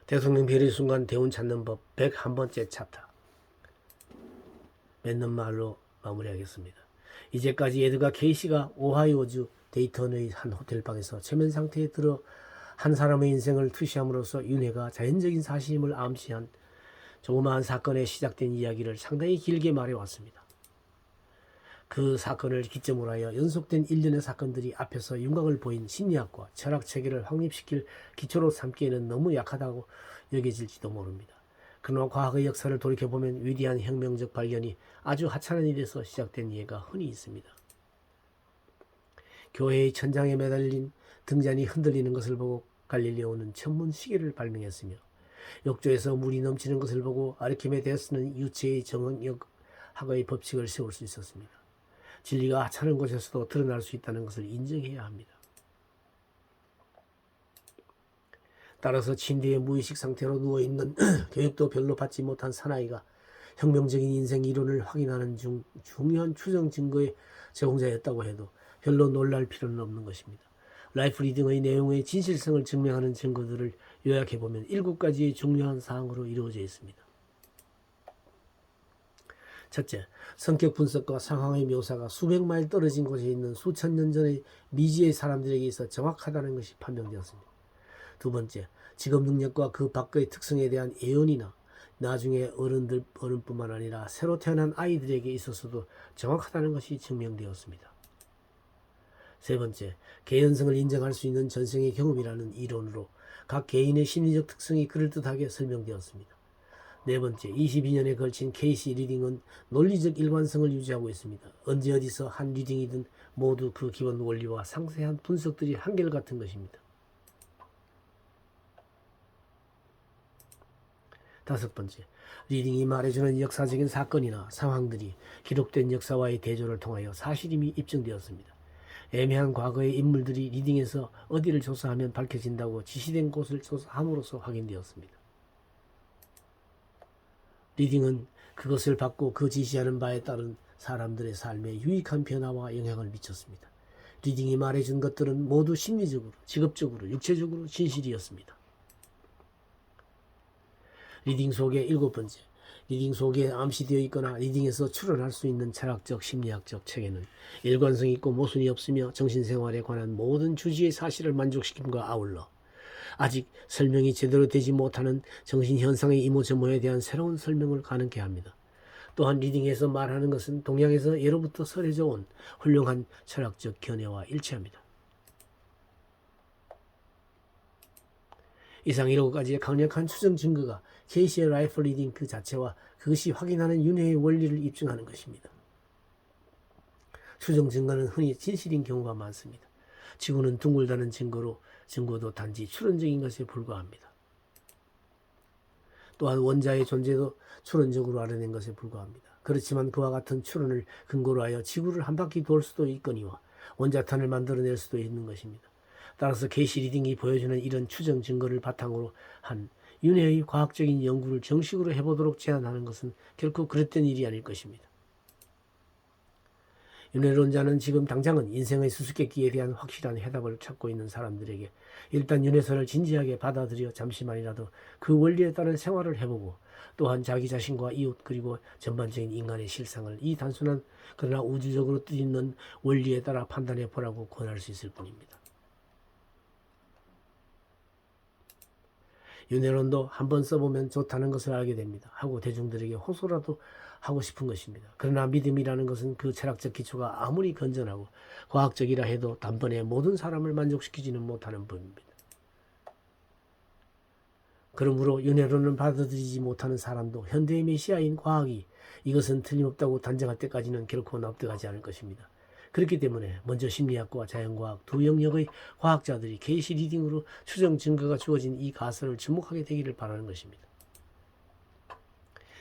대통령 비리 순간 대운 찾는 법 101번째 챕터. 맺는 말로 마무리하겠습니다. 이제까지 에드가 케이시가 오하이오주 데이턴의 한 호텔방에서 최면 상태에 들어 한 사람의 인생을 투시함으로써 윤회가 자연적인 사실임을 암시한 조그마한 사건에 시작된 이야기를 상당히 길게 말해왔습니다. 그 사건을 기점으로 하여 연속된 일련의 사건들이 앞에서 윤곽을 보인 심리학과 철학 체계를 확립시킬 기초로 삼기에는 너무 약하다고 여겨질지도 모릅니다. 그러나 과학의 역사를 돌이켜보면 위대한 혁명적 발견이 아주 하찮은 일에서 시작된 예가 흔히 있습니다. 교회의 천장에 매달린 등잔이 흔들리는 것을 보고 갈릴레오는 천문 시계를 발명했으며, 욕조에서 물이 넘치는 것을 보고 아르키메데스는 유체의 정학의 법칙을 세울 수 있었습니다. 진리가 하찮은 곳에서도 드러날 수 있다는 것을 인정해야 합니다. 따라서 침대에 무의식 상태로 누워있는 교육도 별로 받지 못한 사나이가 혁명적인 인생 이론을 확인하는 중요한 추정 증거의 제공자였다고 해도 별로 놀랄 필요는 없는 것입니다. 라이프 리딩의 내용의 진실성을 증명하는 증거들을 요약해보면 7가지의 중요한 사항으로 이루어져 있습니다. 첫째, 성격 분석과 상황의 묘사가 수백 마일 떨어진 곳에 있는 수천 년 전의 미지의 사람들에게 있어 정확하다는 것이 판명되었습니다. 두 번째, 직업 능력과 그 밖의 특성에 대한 예언이나 나중에 어른뿐만 아니라 새로 태어난 아이들에게 있어서도 정확하다는 것이 증명되었습니다. 세 번째, 개연성을 인정할 수 있는 전생의 경험이라는 이론으로 각 개인의 심리적 특성이 그럴듯하게 설명되었습니다. 네 번째, 22년에 걸친 케이시 리딩은 논리적 일관성을 유지하고 있습니다. 언제 어디서 한 리딩이든 모두 그 기본 원리와 상세한 분석들이 한결같은 것입니다. 다섯 번째, 리딩이 말해주는 역사적인 사건이나 상황들이 기록된 역사와의 대조를 통하여 사실임이 입증되었습니다. 애매한 과거의 인물들이 리딩에서 어디를 조사하면 밝혀진다고 지시된 곳을 조사함으로써 확인되었습니다. 리딩은 그것을 받고 그 지시하는 바에 따른 사람들의 삶에 유익한 변화와 영향을 미쳤습니다. 리딩이 말해준 것들은 모두 심리적으로, 직업적으로, 육체적으로 진실이었습니다. 리딩 속의 7번째, 리딩 속에 암시되어 있거나 리딩에서 추론할 수 있는 철학적, 심리학적 체계는 일관성이 있고 모순이 없으며 정신생활에 관한 모든 주지의 사실을 만족시킴과 아울러 아직 설명이 제대로 되지 못하는 정신현상의 이모저모에 대한 새로운 설명을 가능케 합니다. 또한 리딩에서 말하는 것은 동양에서 예로부터 설해져 온 훌륭한 철학적 견해와 일치합니다. 이상 7가지의 강력한 추정 증거가 케이시의 라이프 리딩 그 자체와 그것이 확인하는 윤회의 원리를 입증하는 것입니다. 추정 증거는 흔히 진실인 경우가 많습니다. 지구는 둥글다는 증거도 단지 추론적인 것에 불과합니다. 또한 원자의 존재도 추론적으로 알아낸 것에 불과합니다. 그렇지만 그와 같은 추론을 근거로 하여 지구를 한 바퀴 돌 수도 있거니와 원자탄을 만들어낼 수도 있는 것입니다. 따라서 케이시 리딩이 보여주는 이런 추정 증거를 바탕으로 한 윤회의 과학적인 연구를 정식으로 해보도록 제안하는 것은 결코 그릇된 일이 아닐 것입니다. 윤회론자는 지금 당장은 인생의 수수께끼에 대한 확실한 해답을 찾고 있는 사람들에게 일단 윤회설을 진지하게 받아들여 잠시만이라도 그 원리에 따른 생활을 해보고, 또한 자기 자신과 이웃 그리고 전반적인 인간의 실상을 이 단순한 그러나 우주적으로 뜻있는 원리에 따라 판단해 보라고 권할 수 있을 뿐입니다. 윤회론도 한번 써보면 좋다는 것을 알게 됩니다. 하고 대중들에게 호소라도 하고 싶은 것입니다. 그러나 믿음이라는 것은 그 철학적 기초가 아무리 건전하고 과학적이라 해도 단번에 모든 사람을 만족시키지는 못하는 법입니다. 그러므로 윤회론을 받아들이지 못하는 사람도 현대의 메시아인 과학이 이것은 틀림없다고 단정할 때까지는 결코 납득하지 않을 것입니다. 그렇기 때문에 먼저 심리학과 자연과학 두 영역의 과학자들이 케이시 리딩으로 추정 증거가 주어진 이 가설을 주목하게 되기를 바라는 것입니다.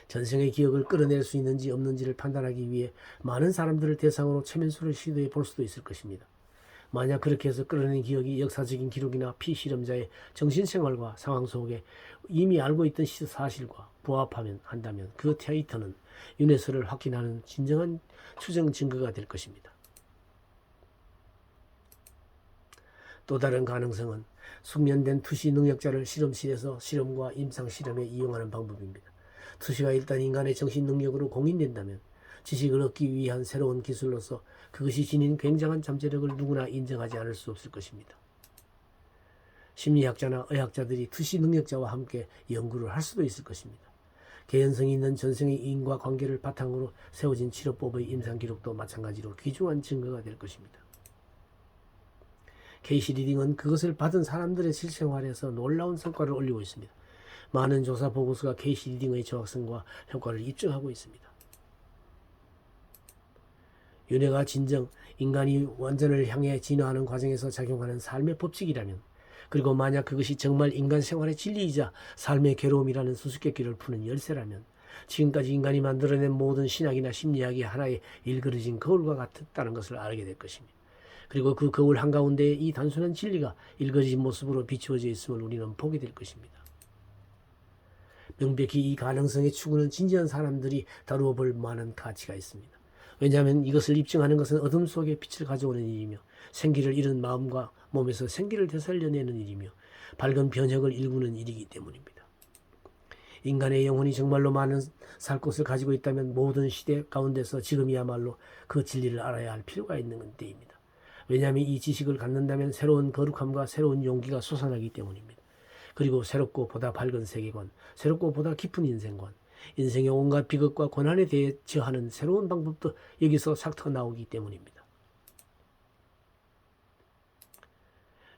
전생의 기억을 끌어낼 수 있는지 없는지를 판단하기 위해 많은 사람들을 대상으로 최면수를 시도해 볼 수도 있을 것입니다. 만약 그렇게 해서 끌어낸 기억이 역사적인 기록이나 피실험자의 정신생활과 상황 속에 이미 알고 있던 사실과 부합한다면 그 데이터는 윤회설을 확인하는 진정한 추정 증거가 될 것입니다. 또 다른 가능성은 숙련된 투시 능력자를 실험실에서 실험과 임상 실험에 이용하는 방법입니다. 투시가 일단 인간의 정신 능력으로 공인된다면 지식을 얻기 위한 새로운 기술로서 그것이 지닌 굉장한 잠재력을 누구나 인정하지 않을 수 없을 것입니다. 심리학자나 의학자들이 투시 능력자와 함께 연구를 할 수도 있을 것입니다. 개연성이 있는 전생의 인과관계를 바탕으로 세워진 치료법의 임상 기록도 마찬가지로 귀중한 증거가 될 것입니다. 케이시 리딩은 그것을 받은 사람들의 실생활에서 놀라운 성과를 올리고 있습니다. 많은 조사 보고서가 케이시 리딩의 정확성과 효과를 입증하고 있습니다. 윤회가 진정 인간이 완전을 향해 진화하는 과정에서 작용하는 삶의 법칙이라면, 그리고 만약 그것이 정말 인간 생활의 진리이자 삶의 괴로움이라는 수수께끼를 푸는 열쇠라면, 지금까지 인간이 만들어낸 모든 신학이나 심리학이 하나의 일그러진 거울과 같았다는 것을 알게 될 것입니다. 그리고 그 거울 한가운데에 이 단순한 진리가 일그러진 모습으로 비추어져 있음을 우리는 보게 될 것입니다. 명백히 이 가능성의 추구는 진지한 사람들이 다루어 볼 만한 가치가 있습니다. 왜냐하면 이것을 입증하는 것은 어둠 속에 빛을 가져오는 일이며, 생기를 잃은 마음과 몸에서 생기를 되살려내는 일이며, 밝은 변혁을 일구는 일이기 때문입니다. 인간의 영혼이 정말로 많은 살 곳을 가지고 있다면 모든 시대 가운데서 지금이야말로 그 진리를 알아야 할 필요가 있는 때입니다. 왜냐하면 이 지식을 갖는다면 새로운 거룩함과 새로운 용기가 솟아나기 때문입니다. 그리고 새롭고 보다 밝은 세계관, 새롭고 보다 깊은 인생관, 인생의 온갖 비극과 고난에 대처하는 새로운 방법도 여기서 싹트어 나오기 때문입니다.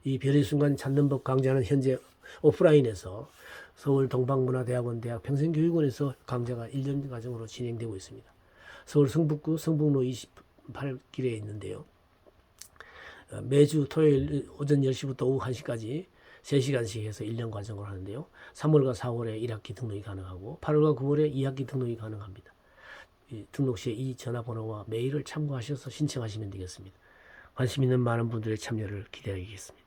이 별의 순간 찾는 법 강좌는 현재 오프라인에서 서울 동방문화대학원 대학 평생교육원에서 강좌가 1년 과정으로 진행되고 있습니다. 서울 성북구 성북로 28길에 있는데요. 매주 토요일 오전 10시부터 오후 1시까지 3시간씩 해서 1년 과정을 하는데요. 3월과 4월에 1학기 등록이 가능하고 8월과 9월에 2학기 등록이 가능합니다. 등록 시에 이 전화번호와 메일을 참고하셔서 신청하시면 되겠습니다. 관심 있는 많은 분들의 참여를 기대하겠습니다.